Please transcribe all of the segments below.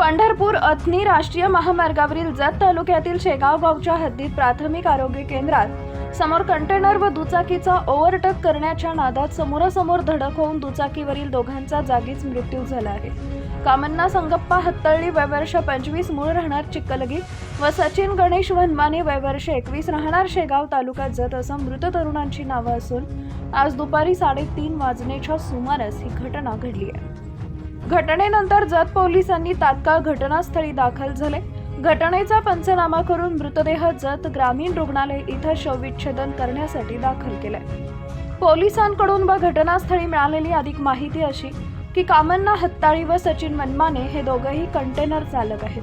पंढरपूर अथनी राष्ट्रीय महामार्गावरील जत तालुक्यातील शेगाव गावच्या हद्दीत प्राथमिक आरोग्य केंद्रात समोर कंटेनर व दुचाकीचा ओव्हरटेक करण्याच्या नादात समोरासमोर धडक होऊन दुचाकीवरील दोघांचा जागीच मृत्यू झाला आहे. कामन्ना संगप्पा हत्तळी वय वर्ष 25 मूळ राहणार चिक्कलगी व सचिन गणेश वनमाने वय वर्ष 21 राहणार शेगाव तालुका जत असं मृत तरुणांची नावं असून आज दुपारी 3:30 वाजण्याच्या सुमारास ही घटना घडली आहे. घटनेनंतर जत पोलिसांनी तात्काळ घटनास्थळी दाखल झाले. घटनेचा पंचनामा करून मृतदेह जत ग्रामीण रुग्णालय इथं शवविच्छेदन करण्यासाठी दाखल केलाय. पोलिसांकडून व घटनास्थळी मिळालेली अधिक माहिती अशी की कामन्ना हत्ताळी व सचिन मनमाने हे दोघंही कंटेनर चालक आहेत.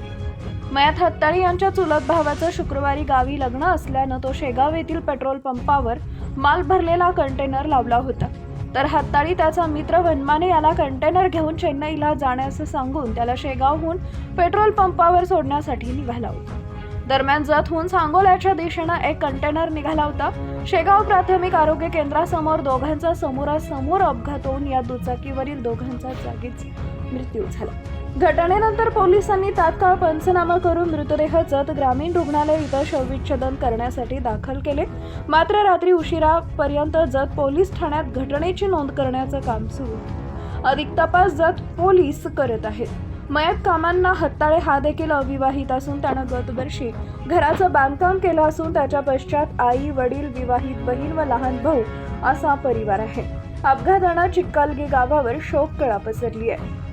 मयत हत्ताळी यांच्या चुलत भावाचं शुक्रवारी गावी लग्न असल्यानं तो शेगाव येथील पेट्रोल पंपावर माल भरलेला कंटेनर लावला होता. तर हत्ताळी त्याचा मित्र वनमाने याला कंटेनर घेऊन चेन्नईला जाण्याचं सांगून त्याला शेगावहून पेट्रोल पंपावर सोडण्यासाठी निघाला होता. दरम्यान जतहून सांगोल्याच्या दिशेनं एक कंटेनर निघाला होता. शेगाव प्राथमिक आरोग्य केंद्रासमोर दोघांचा समोरासमोर अपघात होऊन या दुचाकीवरील दोघांचा जागीच मृत्यू झाला. घटनेनंतर पोलिसांनी तात्काळ पंचनामा करून मृतदेह जत ग्रामीण रुग्णालय इथं शवविच्छेदन करण्यासाठी दाखल केले. मात्र रात्री उशिरापर्यंत जत पोलीस ठाण्यात घटनेची नोंद करण्याचं काम सुरू आहे. अधिक तपास जत पोलीस करत आहेत. मयत कामांना हत्ताळे हा देखील अविवाहित असून त्यानं गत वर्षी घराचं बांधकाम केलं असून त्याच्या पश्चात आई, वडील, विवाहित बहीण व लहान भाऊ असा परिवार आहे. अपघातानं चिक्कलगी गावावर शोककळा पसरली आहे.